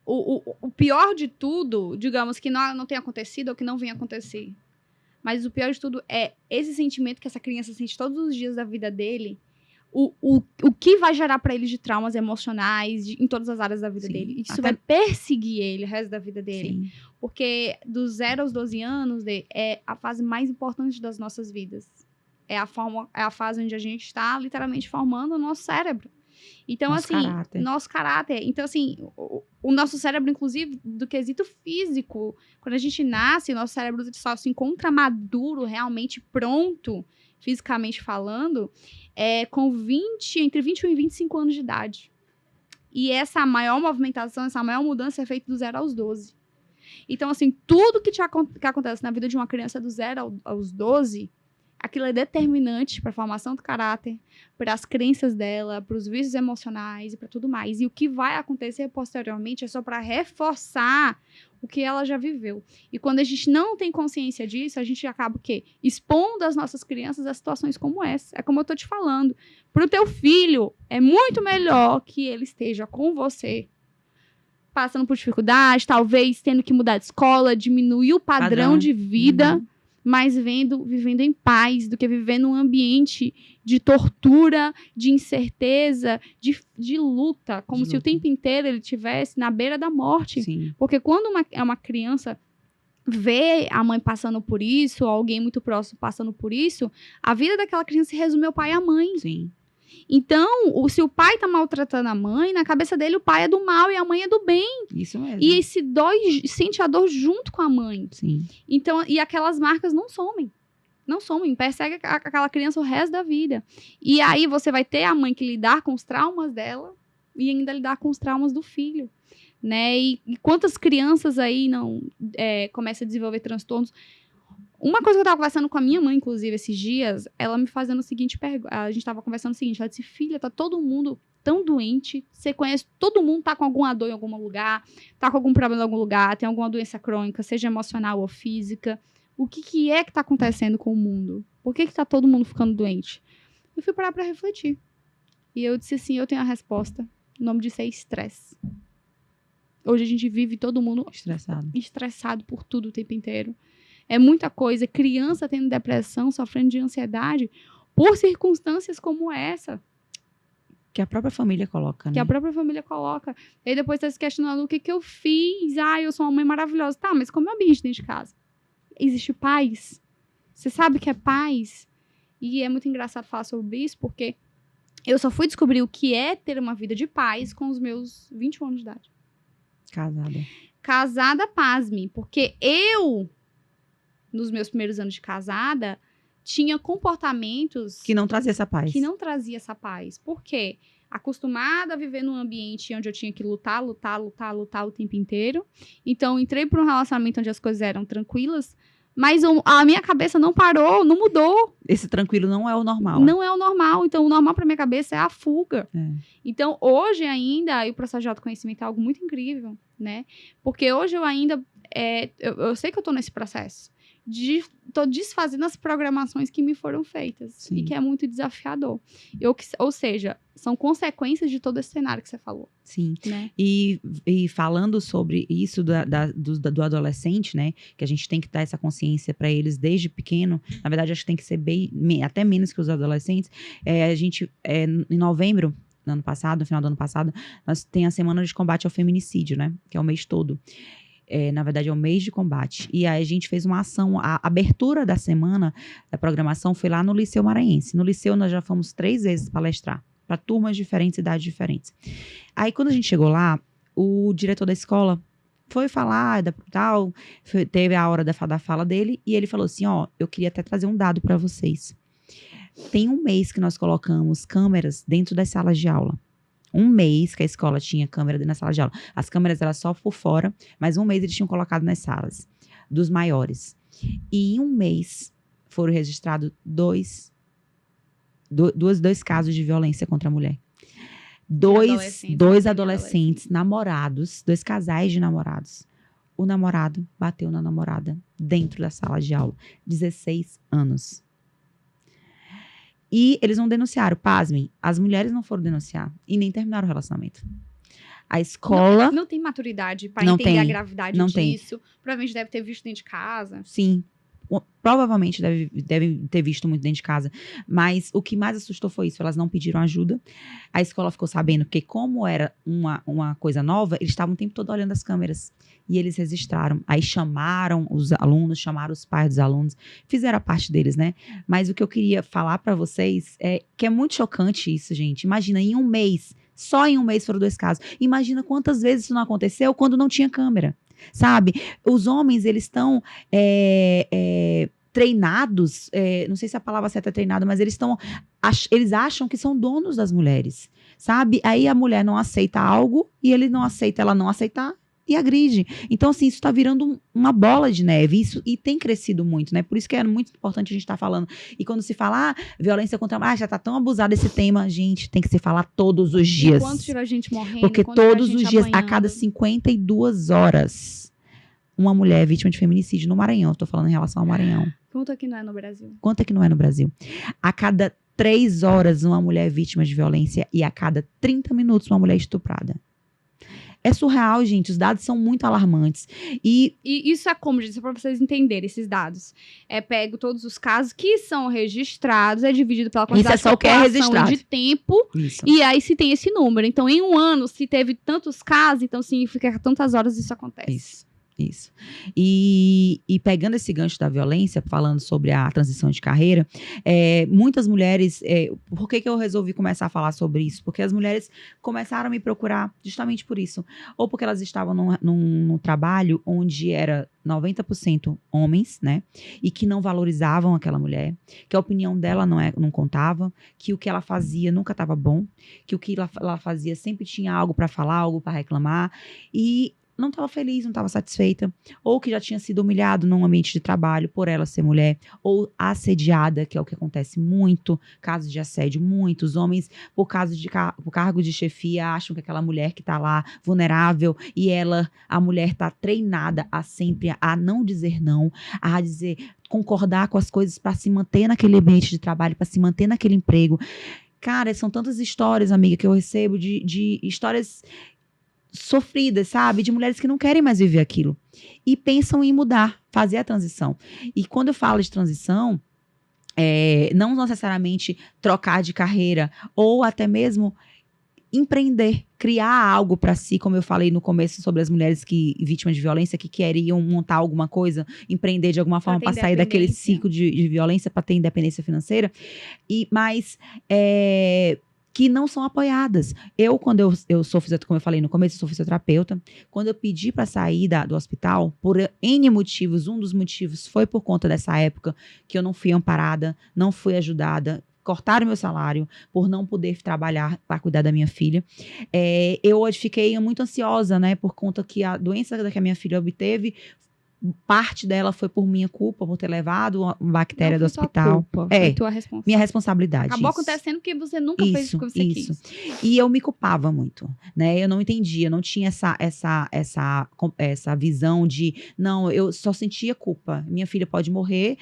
O pior de tudo, digamos, que não tenha acontecido ou que não venha acontecer. Mas o pior de tudo é esse sentimento que essa criança sente todos os dias da vida dele. O que vai gerar pra ele de traumas emocionais em todas as áreas da vida dele. Isso vai perseguir ele o resto da vida dele. Sim. Porque dos 0 aos 12 anos é a fase mais importante das nossas vidas. É a fase onde a gente está literalmente formando o nosso cérebro. Então, nosso caráter. Então, assim, o nosso cérebro, inclusive, do quesito físico, quando a gente nasce, nosso cérebro só se encontra maduro, realmente pronto, fisicamente falando, com entre 21 e 25 anos de idade. E essa maior movimentação, essa maior mudança é feita do 0 aos 12. Então, assim, tudo que acontece na vida de uma criança do 0 aos 12... aquilo é determinante para a formação do caráter, para as crenças dela, para os vícios emocionais e para tudo mais. E o que vai acontecer posteriormente é só para reforçar o que ela já viveu. E quando a gente não tem consciência disso, a gente acaba o quê? Expondo as nossas crianças a situações como essa. É como eu tô te falando. Para o teu filho, é muito melhor que ele esteja com você, passando por dificuldade, talvez tendo que mudar de escola, diminuir o padrão de vida, mas vivendo em paz, do que viver num ambiente de tortura, de incerteza, de luta, como se o tempo inteiro ele estivesse na beira da morte. Sim. Porque quando uma criança vê a mãe passando por isso, ou alguém muito próximo passando por isso, a vida daquela criança se resume ao pai e à mãe. Sim. Então, se o pai tá maltratando a mãe, na cabeça dele o pai é do mal e a mãe é do bem. Isso mesmo. E esse sente a dor junto com a mãe. Sim. Então, e aquelas marcas não somem. Não somem, persegue aquela criança o resto da vida. E aí você vai ter a mãe que lidar com os traumas dela e ainda lidar com os traumas do filho, né? E quantas crianças aí não começam a desenvolver transtornos? Uma coisa que eu tava conversando com a minha mãe, inclusive, esses dias, ela me fazendo o seguinte pergunta. A gente tava conversando o seguinte, ela disse, filha, tá todo mundo tão doente, você conhece, todo mundo tá com alguma dor em algum lugar, tá com algum problema em algum lugar, tem alguma doença crônica, seja emocional ou física. O que é que tá acontecendo com o mundo? Por que tá todo mundo ficando doente? Eu fui parar pra refletir. E eu disse assim, eu tenho a resposta. O nome disso é estresse. Hoje a gente vive todo mundo estressado por tudo o tempo inteiro. É muita coisa. Criança tendo depressão, sofrendo de ansiedade por circunstâncias como essa. Que a própria família coloca, né? Que a própria família coloca. E aí depois tá se questionando o que eu fiz. Eu sou uma mãe maravilhosa. Tá, mas como é o ambiente dentro de casa? Existe paz? Você sabe que é paz? E é muito engraçado falar sobre isso, porque eu só fui descobrir o que é ter uma vida de paz com os meus 21 anos de idade. Casada, pasme. Porque eu, nos meus primeiros anos de casada, tinha comportamentos... que não trazia essa paz. Por quê? Acostumada a viver num ambiente onde eu tinha que lutar o tempo inteiro. Então, entrei para um relacionamento onde as coisas eram tranquilas, mas a minha cabeça não parou, não mudou. Esse tranquilo não é o normal. Não é o normal. Então, o normal para minha cabeça é a fuga. Então, hoje ainda, o processo de autoconhecimento é algo muito incrível, né? Porque hoje eu ainda... eu sei que eu tô nesse processo. Tô desfazendo as programações que me foram feitas. Sim. E que é muito desafiador. Ou seja, são consequências de todo esse cenário que você falou. Sim. Né? E falando sobre isso do adolescente, né? Que a gente tem que dar essa consciência para eles desde pequeno. Na verdade, acho que tem que ser até menos que os adolescentes. A gente, em novembro do ano passado, no final do ano passado, nós tem a Semana de Combate ao Feminicídio, né? Que é o mês todo. Na verdade, é o mês de combate. E aí a gente fez uma ação, a abertura da semana, da programação, foi lá no Liceu Maranhense. No Liceu, nós já fomos 3 vezes palestrar, para turmas diferentes, idades diferentes. Aí, quando a gente chegou lá, o diretor da escola foi falar, teve a hora da fala dele, e ele falou assim, eu queria até trazer um dado para vocês. Tem um mês que nós colocamos câmeras dentro das salas de aula. Um mês que a escola tinha câmera dentro da sala de aula. As câmeras eram só por fora, mas um mês eles tinham colocado nas salas dos maiores. E em um mês foram registrados dois casos de violência contra a mulher. Dois adolescentes namorados, 2 casais de namorados. O namorado bateu na namorada dentro da sala de aula. 16 anos. E eles não denunciaram, pasmem, as mulheres não foram denunciar e nem terminaram o relacionamento. A escola... Não tem maturidade para entender a gravidade disso. Provavelmente deve ter visto dentro de casa. Sim. provavelmente devem ter visto muito dentro de casa. Mas o que mais assustou foi isso. Elas não pediram ajuda. A escola ficou sabendo que, como era uma coisa nova, eles estavam o tempo todo olhando as câmeras. E eles registraram. Aí chamaram os alunos, chamaram os pais dos alunos. Fizeram a parte deles, né? Mas o que eu queria falar pra vocês é que é muito chocante isso, gente. Imagina, em um mês, só em um mês foram 2 casos. Imagina quantas vezes isso não aconteceu quando não tinha câmera. Sabe? Os homens, eles estão treinados, não sei se a palavra certa é treinado, mas eles acham que são donos das mulheres, sabe? Aí a mulher não aceita algo e ele não aceita, ela não aceitar e agride. Então, assim, isso tá virando uma bola de neve, e tem crescido muito, né? Por isso que é muito importante a gente estar falando. E quando se fala, violência contra a mulher, já tá tão abusado esse tema, gente, tem que se falar todos os dias. Enquanto tiver gente morrendo, porque todos os dias, a cada 52 horas, uma mulher é vítima de feminicídio no Maranhão. Estou falando em relação ao Maranhão. Quanto é que não é no Brasil? Quanto é que não é no Brasil? A cada 3 horas, uma mulher é vítima de violência, e a cada 30 minutos, uma mulher é estuprada. É surreal, gente. Os dados são muito alarmantes. E isso é como, gente, só para vocês entenderem esses dados. Pego todos os casos que são registrados, é dividido pela quantidade de população de tempo. Isso. E aí se tem esse número. Então, em um ano, se teve tantos casos, então significa que tantas horas isso acontece. Isso. E pegando esse gancho da violência, falando sobre a transição de carreira, muitas mulheres... por que eu resolvi começar a falar sobre isso? Porque as mulheres começaram a me procurar justamente por isso. Ou porque elas estavam num trabalho onde era 90% homens, né? E que não valorizavam aquela mulher, que a opinião dela não contava, que o que ela fazia nunca estava bom, que o que ela fazia sempre tinha algo para falar, algo para reclamar, e não estava feliz, não estava satisfeita, ou que já tinha sido humilhado num ambiente de trabalho por ela ser mulher, ou assediada, que é o que acontece muito, casos de assédio, muitos homens, por cargo de chefia, acham que aquela mulher que está lá vulnerável, e a mulher está treinada a não dizer não, concordar com as coisas para se manter naquele ambiente de trabalho, para se manter naquele emprego. Cara, são tantas histórias, amiga, que eu recebo de histórias sofridas, sabe? De mulheres que não querem mais viver aquilo. E pensam em mudar, fazer a transição. E quando eu falo de transição, não necessariamente trocar de carreira, ou até mesmo empreender, criar algo para si, como eu falei no começo sobre as mulheres vítimas de violência, que queriam montar alguma coisa, empreender de alguma forma para sair daquele ciclo de violência, para ter independência financeira. Mas que não são apoiadas. Quando eu sou fisioterapeuta, como eu falei no começo, eu sou fisioterapeuta. Quando eu pedi para sair do hospital, por N motivos, um dos motivos foi por conta dessa época que eu não fui amparada, não fui ajudada, cortaram meu salário por não poder trabalhar para cuidar da minha filha. Eu fiquei muito ansiosa, né, por conta que a doença que a minha filha obteve, parte dela foi por minha culpa, por ter levado uma bactéria do hospital. Foi tua responsabilidade. Minha responsabilidade. Acabou acontecendo porque você nunca fez o que você quis. E eu me culpava muito, né? Eu não entendia, não tinha essa visão de, não, eu só sentia culpa. Minha filha pode morrer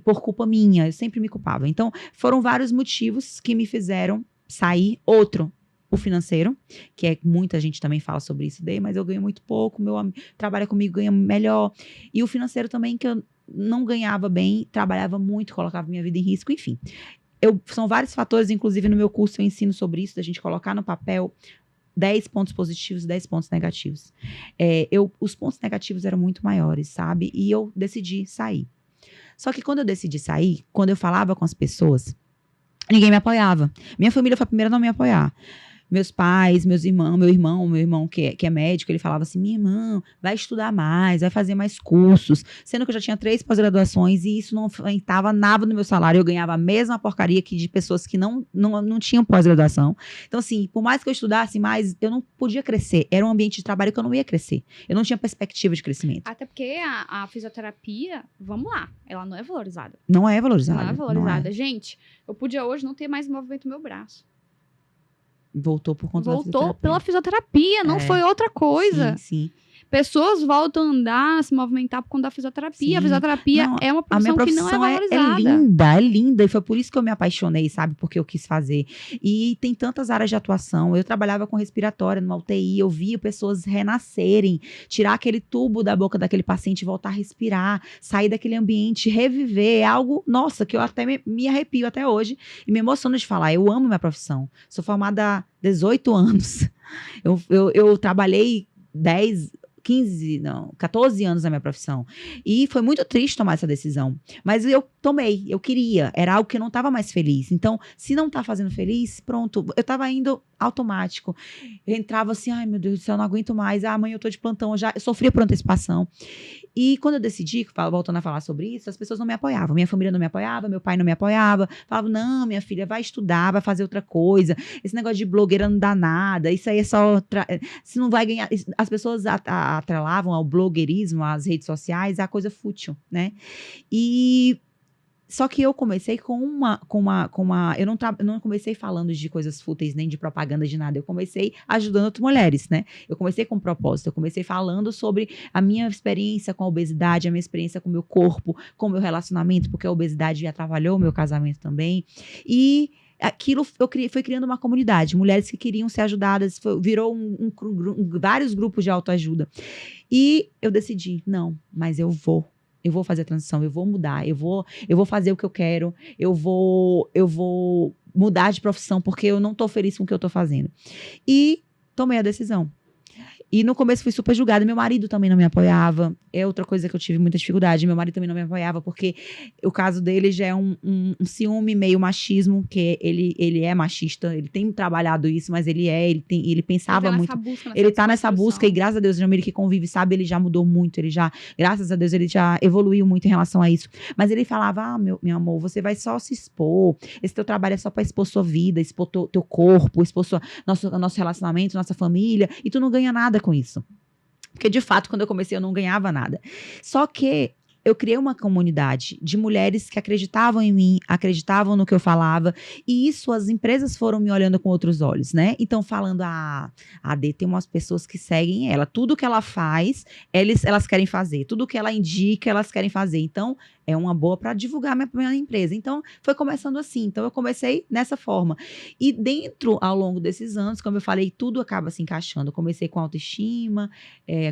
por culpa minha. Eu sempre me culpava. Então, foram vários motivos que me fizeram sair. O financeiro, que muita gente também fala sobre isso daí, mas eu ganho muito pouco, meu amigo trabalha comigo, ganha melhor. E o financeiro também, que eu não ganhava bem, trabalhava muito, colocava minha vida em risco, enfim. São vários fatores, inclusive no meu curso eu ensino sobre isso, da gente colocar no papel 10 pontos positivos e 10 pontos negativos. Os pontos negativos eram muito maiores, sabe? E eu decidi sair. Só que quando eu decidi sair, quando eu falava com as pessoas, ninguém me apoiava. Minha família foi a primeira a não me apoiar. Meus pais, meu irmão que é médico, ele falava assim, minha irmã, vai estudar mais, vai fazer mais cursos, sendo que eu já tinha 3 pós-graduações e isso não aumentava nada no meu salário, eu ganhava a mesma porcaria que de pessoas que não tinham pós-graduação. Então, assim, por mais que eu estudasse mais, eu não podia crescer, era um ambiente de trabalho que eu não ia crescer, eu não tinha perspectiva de crescimento. Até porque a fisioterapia, vamos lá, ela não é valorizada. Não é valorizada. Não é valorizada. Não é. Gente, eu podia hoje não ter mais movimento no meu braço. Voltou por conta da fisioterapia. Voltou pela fisioterapia, não foi outra coisa. Sim. Pessoas voltam a andar, a se movimentar por conta da fisioterapia. Sim. A fisioterapia é uma profissão que não é valorizada. É linda. E foi por isso que eu me apaixonei, sabe? Porque eu quis fazer. E tem tantas áreas de atuação. Eu trabalhava com respiratória numa UTI, eu via pessoas renascerem, tirar aquele tubo da boca daquele paciente, voltar a respirar, sair daquele ambiente, reviver. É algo, nossa, que eu até me arrepio até hoje e me emociono de falar. Eu amo minha profissão. Sou formada há 18 anos. Eu trabalhei 14 anos na minha profissão. E foi muito triste tomar essa decisão. Mas eu tomei, eu queria. Era algo que eu não estava mais feliz. Então, se não tá fazendo feliz, pronto. Eu estava indo automático. Eu entrava assim, ai meu Deus do céu, eu não aguento mais. Amanhã eu tô de plantão, eu sofria por antecipação. E quando eu decidi, voltando a falar sobre isso, as pessoas não me apoiavam. Minha família não me apoiava, meu pai não me apoiava. Falavam, não, minha filha, vai estudar, vai fazer outra coisa. Esse negócio de blogueira não dá nada. Isso aí é só... Se não vai ganhar... As pessoas atrelavam ao blogueirismo, às redes sociais, a coisa fútil, né? E... Só que eu comecei eu não comecei falando de coisas fúteis, nem de propaganda, de nada. Eu comecei ajudando outras mulheres, né? Eu comecei com um propósito. Eu comecei falando sobre a minha experiência com a obesidade, a minha experiência com o meu corpo, com o meu relacionamento, porque a obesidade atrapalhou o meu casamento também. E aquilo, foi criando uma comunidade. Mulheres que queriam ser ajudadas, virou vários grupos de autoajuda. E eu decidi, não, mas eu vou fazer a transição, eu vou mudar, eu vou fazer o que eu quero, eu vou mudar de profissão, porque eu não tô feliz com o que eu tô fazendo. E tomei a decisão. E no começo fui super julgada, meu marido também não me apoiava, é outra coisa que eu tive muita dificuldade, meu marido também não me apoiava, porque o caso dele já é um ciúme meio machismo, que ele é machista, ele tem trabalhado isso, mas ele pensava muito, ele tá nessa busca, e graças a Deus, o Jamir que convive, sabe, ele já mudou muito, graças a Deus, ele já evoluiu muito em relação a isso, mas ele falava, meu amor, você vai só se expor, esse teu trabalho é só pra expor sua vida, expor teu corpo, expor nosso relacionamento, nossa família, e tu não ganha nada com isso. Porque, de fato, quando eu comecei, eu não ganhava nada. Só que eu criei uma comunidade de mulheres que acreditavam em mim, acreditavam no que eu falava, e isso as empresas foram me olhando com outros olhos, né? Então, falando, a AD tem umas pessoas que seguem ela, tudo que ela faz, elas querem fazer, tudo que ela indica, elas querem fazer. Então, é uma boa para divulgar minha empresa. Então, foi começando assim. Então, eu comecei dessa forma. E ao longo desses anos, como eu falei, tudo acaba se encaixando. Eu comecei com autoestima,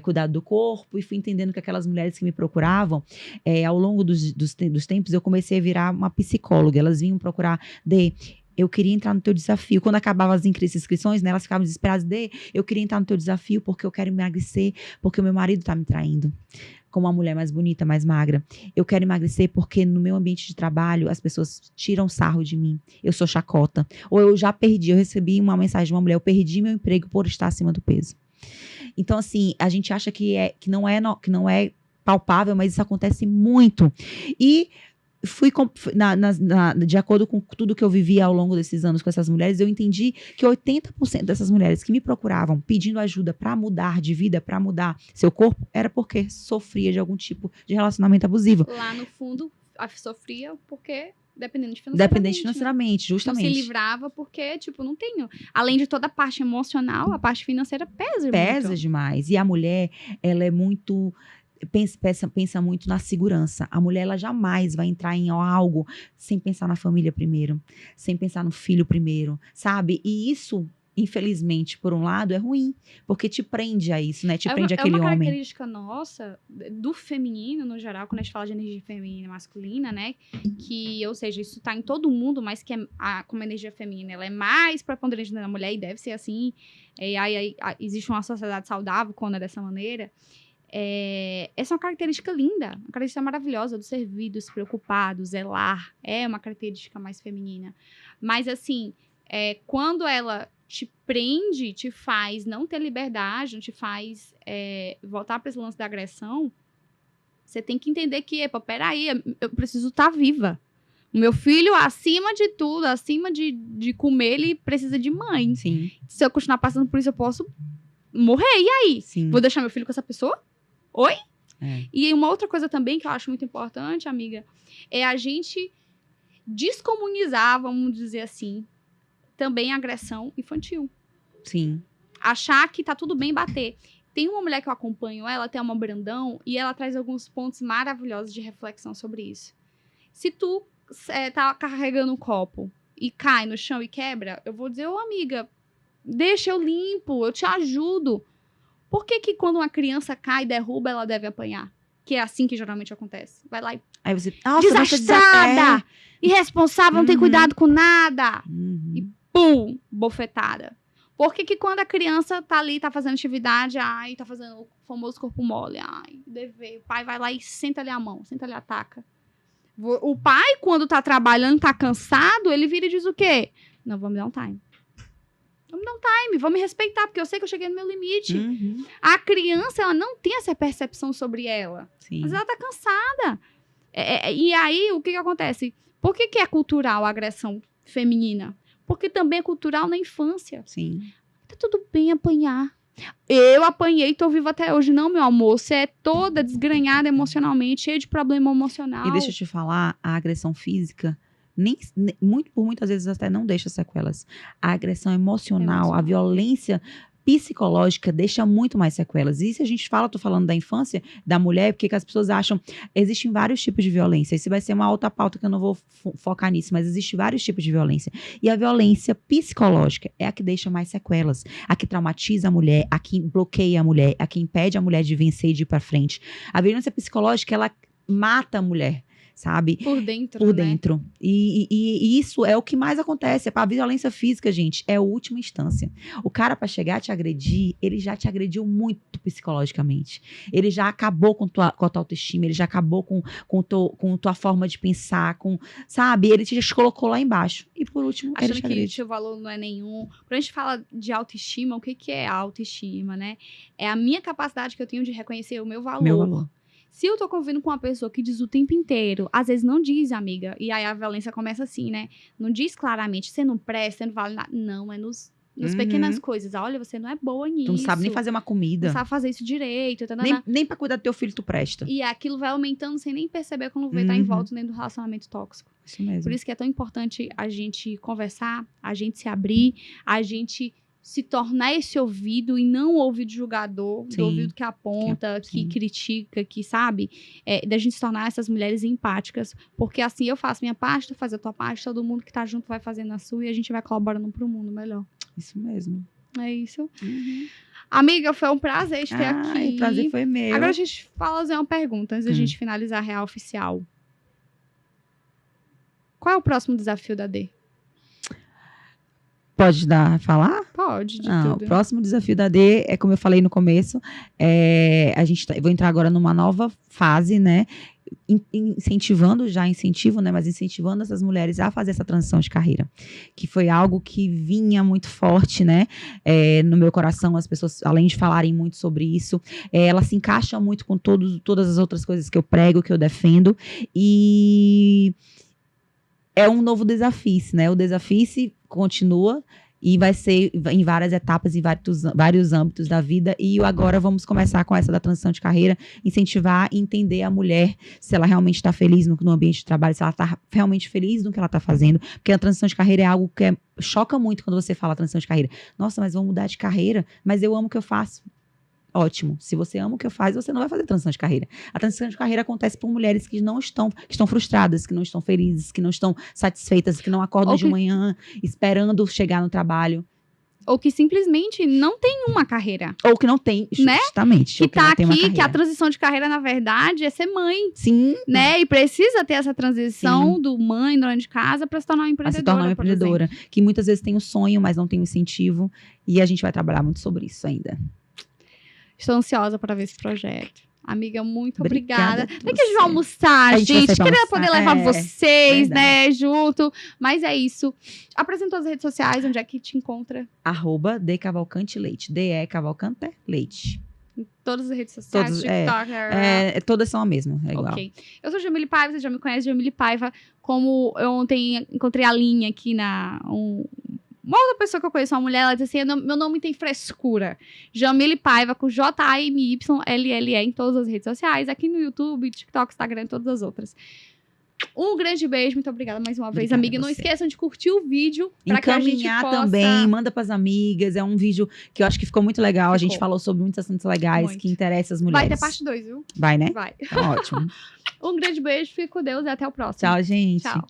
cuidado do corpo, e fui entendendo que aquelas mulheres que me procuravam, ao longo dos tempos, eu comecei a virar uma psicóloga. Elas vinham procurar eu queria entrar no teu desafio. Quando acabavam as inscrições, né, elas ficavam desesperadas. Eu queria entrar no teu desafio porque eu quero emagrecer, porque o meu marido tá me traindo. Como uma mulher mais bonita, mais magra. Eu quero emagrecer porque no meu ambiente de trabalho as pessoas tiram sarro de mim. Eu sou chacota. Ou eu recebi uma mensagem de uma mulher, eu perdi meu emprego por estar acima do peso. Então, assim, a gente acha que não é palpável, mas isso acontece muito. E de acordo com tudo que eu vivi ao longo desses anos com essas mulheres, eu entendi que 80% dessas mulheres que me procuravam pedindo ajuda para mudar de vida, para mudar seu corpo, era porque sofria de algum tipo de relacionamento abusivo. Lá no fundo, sofria porque... Dependente financeiramente, justamente. Não se livrava porque, não tenho. Além de toda a parte emocional, a parte financeira pesa muito. Demais. E a mulher, ela é muito... Pensa muito na segurança. A mulher, ela jamais vai entrar em algo sem pensar na família primeiro, sem pensar no filho primeiro, sabe? E isso, infelizmente, por um lado, é ruim, porque te prende a isso, né? Te prende aquele homem. É uma característica nossa, do feminino, no geral, quando a gente fala de energia feminina e masculina, né? Ou seja, isso tá em todo mundo, mas que como energia feminina, ela é mais preponderante na mulher, e deve ser assim. Aí existe uma sociedade saudável quando é dessa maneira. Essa é uma característica linda, uma característica maravilhosa do servir, do se preocupar, do zelar. É uma característica mais feminina. Mas, assim, quando ela te prende, te faz não ter liberdade, não te faz voltar para esse lance da agressão, você tem que entender que, peraí, eu preciso estar viva. O meu filho, acima de tudo, acima de comer, ele precisa de mãe. Sim. Se eu continuar passando por isso, eu posso morrer. E aí? Sim. Vou deixar meu filho com essa pessoa? Oi? E uma outra coisa também que eu acho muito importante, amiga, é a gente descomunizar, vamos dizer assim, também a agressão infantil. Sim. Achar que tá tudo bem bater. Tem uma mulher que eu acompanho, ela tem uma Brandão, e ela traz alguns pontos maravilhosos de reflexão sobre isso. Se tu tá carregando um copo e cai no chão e quebra, eu vou dizer, ô amiga, deixa eu limpo, eu te ajudo. Por que quando uma criança cai e derruba, ela deve apanhar? Que é assim que geralmente acontece. Vai lá e... Aí você... Desastrada! Irresponsável, não tem cuidado com nada. E pum! Bofetada. Por que quando a criança tá ali, tá fazendo atividade, ai, tá fazendo o famoso corpo mole, ai, dever, o pai vai lá e senta ali a mão, senta ali a taca. O pai, quando tá trabalhando, tá cansado, ele vira e diz o quê? Não, vamos dar um time. Vamos dar um time, vamos me respeitar, porque eu sei que eu cheguei no meu limite. A criança, ela não tem essa percepção sobre ela. Sim. Mas ela tá cansada. E aí, o que acontece? Por que é cultural a agressão feminina? Porque também é cultural na infância. Sim. Tá tudo bem apanhar. Eu apanhei e tô viva até hoje. Não, meu amor, você é toda desgrenhada emocionalmente, cheia de problema emocional. E deixa eu te falar, a agressão física... por muitas vezes até não deixa sequelas. A agressão emocional, a violência psicológica deixa muito mais sequelas. E se a gente tô falando da infância, da mulher, porque que as pessoas acham, existem vários tipos de violência. Isso vai ser uma outra pauta que eu não vou focar nisso, mas existem vários tipos de violência. E a violência psicológica é a que deixa mais sequelas, a que traumatiza a mulher, a que bloqueia a mulher, a que impede a mulher de vencer e de ir pra frente. A violência psicológica, ela mata a mulher, sabe? Por dentro, Por dentro. E isso é o que mais acontece. A violência física, gente, é a última instância. O cara, pra chegar a te agredir, ele já te agrediu muito psicologicamente. Ele já acabou com a tua autoestima, ele já acabou com tua forma de pensar, sabe? Ele te colocou lá embaixo. E por último, achando ele te que agride. seu valor não é nenhum. Quando a gente fala de autoestima, o que é autoestima, né? É a minha capacidade que eu tenho de reconhecer o meu valor. Meu valor. Se eu tô convivendo com uma pessoa que diz o tempo inteiro, às vezes não diz, amiga, e aí a violência começa assim, né? Não diz claramente, você não presta, você não vale nada. Não, é nas pequenas coisas. Olha, você não é boa nisso. Tu não sabe nem fazer uma comida. Não sabe fazer isso direito. Nem pra cuidar do teu filho tu presta. E aquilo vai aumentando sem nem perceber quando vê, tá em volta dentro do relacionamento tóxico. Isso mesmo. Por isso que é tão importante a gente conversar, a gente se abrir, a gente se tornar esse ouvido e não o ouvido julgador, do ouvido que aponta, que critica, que sabe, da gente se tornar essas mulheres empáticas, porque assim eu faço minha parte, tu faz a tua parte, todo mundo que tá junto vai fazendo a sua e a gente vai colaborando pro mundo melhor. Isso mesmo. É isso. Amiga, foi um prazer te ter aqui. O prazer foi meu. Agora a gente fazer uma pergunta, antes da gente finalizar a real oficial. Qual é o próximo desafio da D? Pode falar? Pode, de O tudo. próximo desafio da D é, como eu falei no começo, vou entrar agora numa nova fase, né? Incentivo, né? Mas incentivando essas mulheres a fazer essa transição de carreira. Que foi algo que vinha muito forte, né? No meu coração, as pessoas, além de falarem muito sobre isso, ela se encaixa muito com todas as outras coisas que eu prego, que eu defendo. E é um novo desafio, né? O desafio continua e vai ser em várias etapas, em vários âmbitos da vida. E agora vamos começar com essa da transição de carreira, incentivar e entender a mulher, se ela realmente está feliz no ambiente de trabalho, se ela está realmente feliz no que ela está fazendo. Porque a transição de carreira é algo que choca muito quando você fala transição de carreira. Nossa, mas vou mudar de carreira, mas eu amo o que eu faço. Ótimo. Se você ama o que eu faço, você não vai fazer transição de carreira. A transição de carreira acontece por mulheres que estão frustradas, que não estão felizes, que não estão satisfeitas, que não acordam de manhã esperando chegar no trabalho. Ou que simplesmente não tem uma carreira. Ou que não tem, justamente. Né? Que tá aqui, que a transição de carreira, na verdade, é ser mãe. Sim. Né? E precisa ter essa transição do mãe, dona de casa, para se tornar uma empreendedora. Para se tornar uma empreendedora. Que muitas vezes tem o sonho, mas não tem o incentivo. E a gente vai trabalhar muito sobre isso ainda. Estou ansiosa para ver esse projeto. Amiga, muito obrigada. Obrigada. É que a gente vai almoçar, gente. Queria poder levar vocês, né, junto. Mas é isso. Apresentou as redes sociais, onde é que te encontra? @decavalcanteleite. DE Cavalcante Leite. Em todas as redes sociais, TikTok. Todas são a mesma, é igual. Ok. Eu sou Jamile Paiva, você já me conhece, Jamile Paiva. Como eu ontem encontrei a linha aqui uma outra pessoa que eu conheço, uma mulher, ela disse assim, meu nome tem frescura. Jamile Paiva, com JAMYLLE em todas as redes sociais, aqui no YouTube, TikTok, Instagram e todas as outras. Um grande beijo, muito obrigada mais uma vez, amiga. E não esqueçam de curtir o vídeo. Pra que a gente possa... também, manda pras amigas. É um vídeo que eu acho que ficou muito legal. A gente falou sobre muitos assuntos legais que interessam as mulheres. Vai ter parte 2, viu? Vai, né? Vai. Tá ótimo. Um grande beijo, fique com Deus e até o próximo. Tchau, gente. Tchau.